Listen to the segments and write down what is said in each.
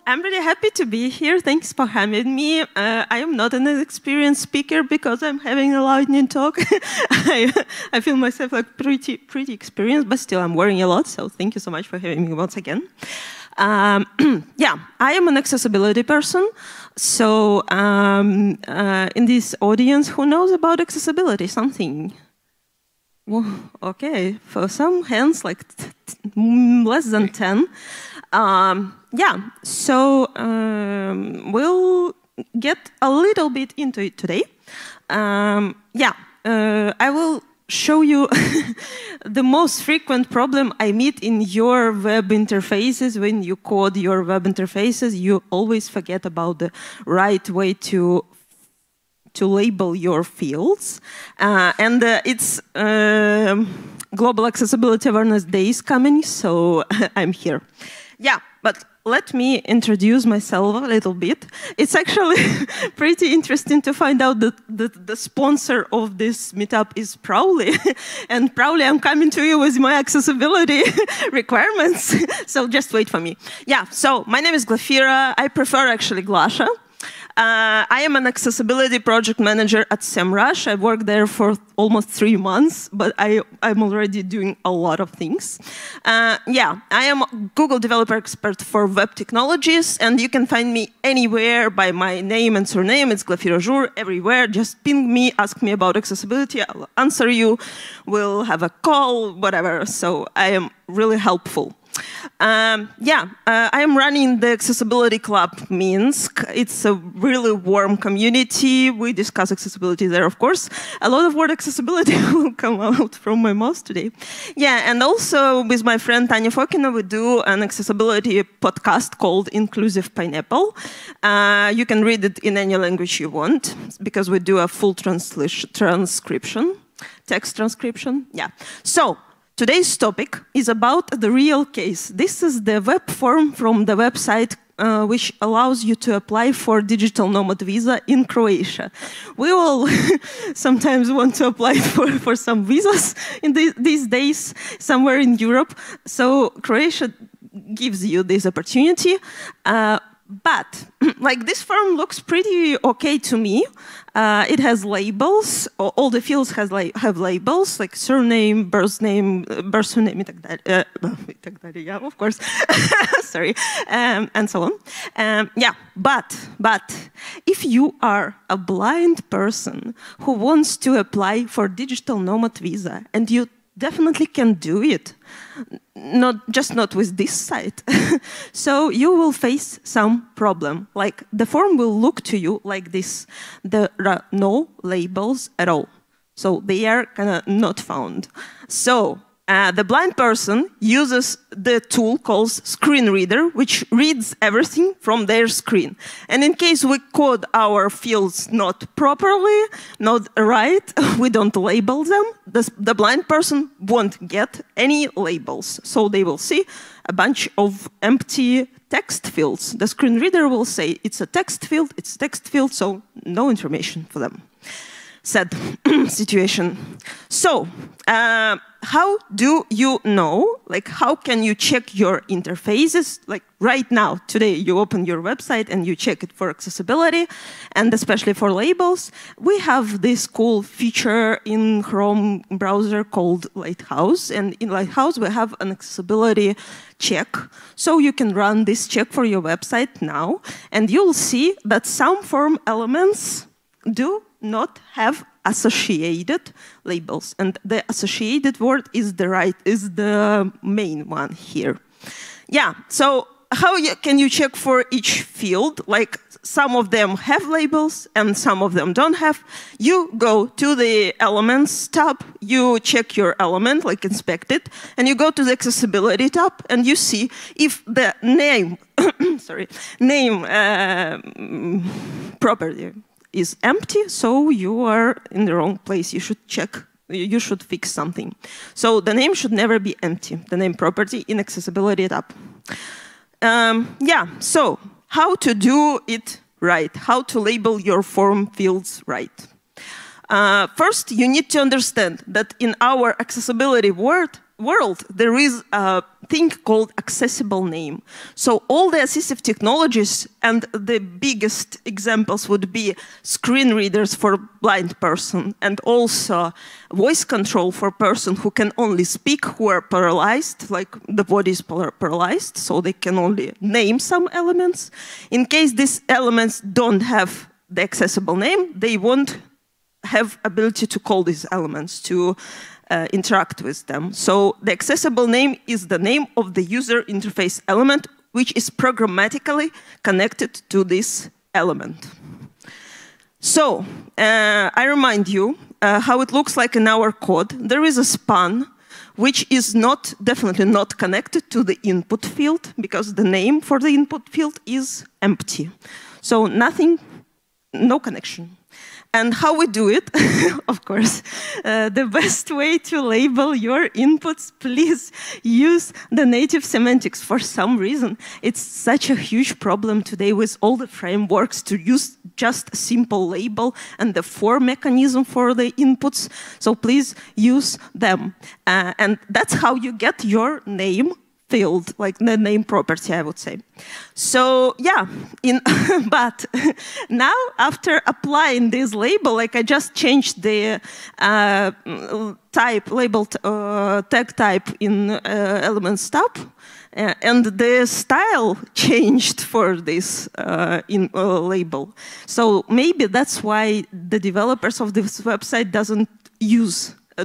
I'm really happy to be here. Thanks for having me. I am not an experienced speaker because I'm having a lightning talk. I feel myself like pretty experienced, but still I'm worrying a lot. So thank you so much for having me once again. Yeah, I am an accessibility person. So in this audience, who knows about accessibility? Something. Well, okay, for some hands, like less than 10. Yeah, so we'll get a little bit into it today. Yeah, I will show you the most frequent problem I meet in your web interfaces. When you code your web interfaces, you always forget about the right way to label your fields. And it's Global Accessibility Awareness Day is coming, so I'm here. Yeah, but let me introduce myself a little bit. It's actually pretty interesting to find out that the sponsor of this meetup is Prowly. And Prowly, I'm coming to you with my accessibility requirements. So just wait for me. Yeah, so my name is Glafira. I prefer actually Glasha. I am an accessibility project manager at SEMrush. I worked there for almost 3 months, but I'm already doing a lot of things. Yeah, I am a Google developer expert for web technologies, and you can find me anywhere by my name and surname. It's Glafira Jour, everywhere. Just ping me, ask me about accessibility. I'll answer you. We'll have a call, whatever. So I am really helpful. Yeah, I am running the Accessibility Club Minsk. It's a really warm community. We discuss accessibility there, of course. A lot of word accessibility will come out from my mouth today. Yeah, and also with my friend Tanya Fokina, we do an accessibility podcast called Inclusive Pineapple. You can read it in any language you want, because we do a full transcription, text transcription. Yeah, so today's topic is about the real case. This is the web form from the website which allows you to apply for digital nomad visa in Croatia. We all sometimes want to apply for some visas in these days somewhere in Europe. So Croatia gives you this opportunity. But like this form looks pretty okay to me. It has labels. All the fields have labels, like surname, birth name, yeah, of course. Sorry, and so on. Yeah, but if you are a blind person who wants to apply for digital nomad visa, and you definitely can do it, not with this site. So you will face some problem. Like the form will look to you like this. There are no labels at all. So they are kind of not found. So the blind person uses the tool called Screen Reader, which reads everything from their screen. And in case we code our fields not properly, not right, we don't label them, the blind person won't get any labels. So they will see a bunch of empty text fields. The screen reader will say it's a text field, so no information for them. Sad situation. So, how do you know, like how can you check your interfaces? Like right now, today, you open your website and you check it for accessibility, and especially for labels. We have this cool feature in Chrome browser called Lighthouse, and in Lighthouse, we have an accessibility check. So you can run this check for your website now, and you'll see that some form elements do not have associated labels, and the associated word is the main one here. Yeah, so how can you check for each field? Like some of them have labels and some of them don't have. You go to the Elements tab, you check your element, like inspect it, and you go to the Accessibility tab and you see if the name, property is empty, so you are in the wrong place. You should check, you should fix something. So the name should never be empty, the name property in Accessibility tab. Yeah, so how to do it right, how to label your form fields right. First, you need to understand that in our accessibility world, world, there is a thing called accessible name. So all the assistive technologies, and the biggest examples would be screen readers for blind person, and also voice control for person who can only speak, who are paralyzed, like the body is paralyzed, so they can only name some elements. In case these elements don't have the accessible name, they won't have ability to call these elements, to interact with them. So the accessible name is the name of the user interface element, which is programmatically connected to this element. So I remind you how it looks like in our code. There is a span which is definitely not connected to the input field, because the name for the input field is empty. So nothing, no connection. And how we do it, of course, the best way to label your inputs, please use the native semantics. For some reason, it's such a huge problem today with all the frameworks to use just a simple label and the for mechanism for the inputs. So please use them. And that's how you get your name field, like the name property, I would say. So yeah, but now after applying this label, like I just changed the tag type in elements tab, and the style changed for this label. So maybe that's why the developers of this website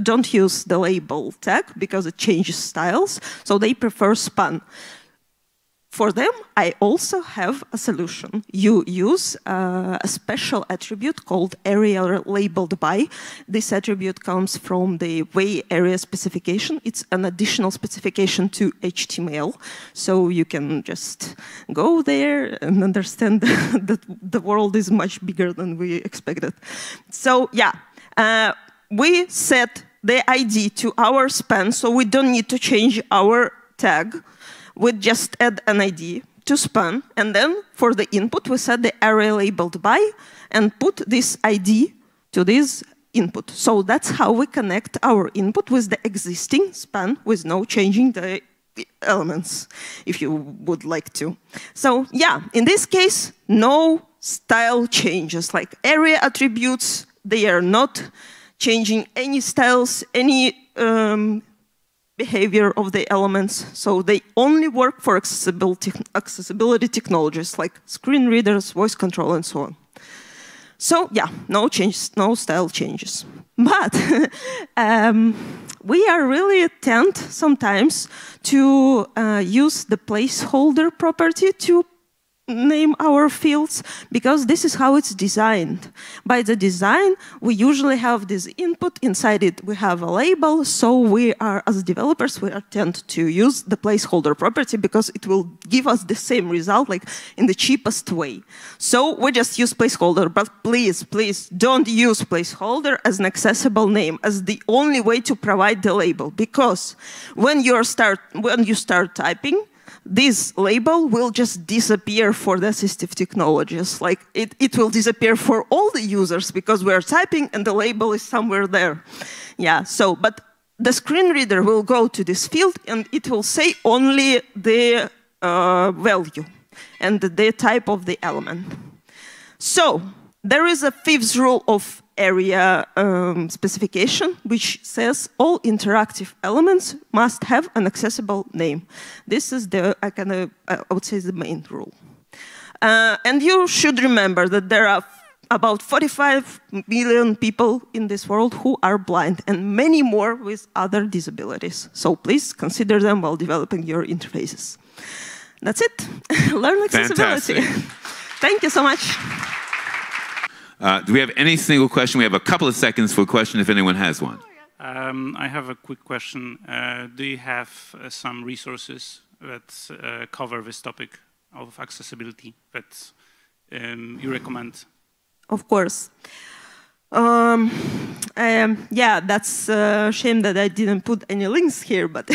don't use the label tag, because it changes styles, so they prefer span. For them, I also have a solution. You use a special attribute called area labeled by. This attribute comes from the way area specification. It's an additional specification to HTML, so you can just go there and understand that the world is much bigger than we expected. So yeah. We set the ID to our span, so we don't need to change our tag. We just add an ID to span, and then for the input, we set the array labeled by and put this ID to this input. So that's how we connect our input with the existing span with no changing the elements, if you would like to. So yeah, in this case, no style changes, like area attributes, they are not changing any styles, any behavior of the elements. So they only work for accessibility technologies like screen readers, voice control, and so on. So yeah, no changes, no style changes. But we are really tend sometimes to use the placeholder property to name our fields, because this is how it's designed. By the design, we usually have this input. Inside it, we have a label. So we are, as developers, we tend to use the placeholder property because it will give us the same result, like in the cheapest way. So we just use placeholder. But please, please don't use placeholder as an accessible name, as the only way to provide the label. Because when you start typing, this label will just disappear for the assistive technologies. Like it will disappear for all the users because we're typing and the label is somewhere there. Yeah, so, but the screen reader will go to this field and it will say only the value and the type of the element. So there is a fifth rule of area specification, which says all interactive elements must have an accessible name. This is the, I would say, the main rule. And you should remember that there are about 45 million people in this world who are blind, and many more with other disabilities. So please consider them while developing your interfaces. That's it. Learn accessibility. Fantastic. Thank you so much. Do we have any single question? We have a couple of seconds for a question if anyone has one. I have a quick question. Do you have some resources that cover this topic of accessibility that you recommend? Of course. Yeah, that's a shame that I didn't put any links here, but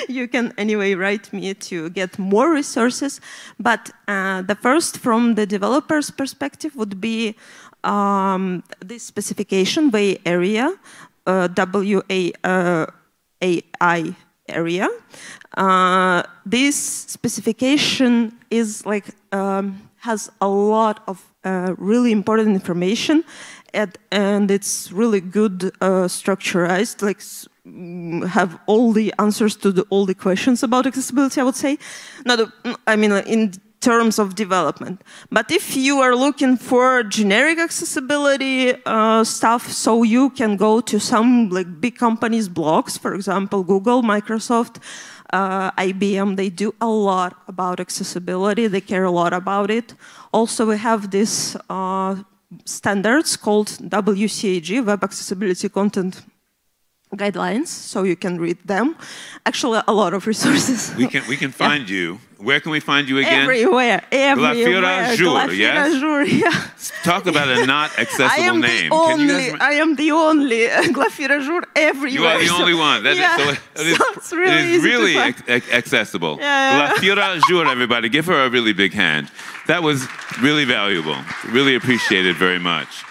you can anyway write me to get more resources. But the first, from the developer's perspective, would be this specification, way area, WAIA area. This specification is like has a lot of really important information, and it's really good structurized, like have all the answers to all the questions about accessibility, I would say. I mean, in terms of development. But if you are looking for generic accessibility stuff, so you can go to some like big companies' blogs, for example, Google, Microsoft, IBM, they do a lot about accessibility. They care a lot about it. Also, we have this standards called WCAG, Web Accessibility Content Guidelines, so you can read them. Actually, a lot of resources. We can find you. Where can we find you again? Everywhere. Glafira Jour, yes? Jour, yeah. Talk about a not accessible name. I am the only Glafira Jour everywhere. You are the only one. It is really accessible. Yeah. Glafira Jour, everybody. Give her a really big hand. That was really valuable. Really appreciated very much.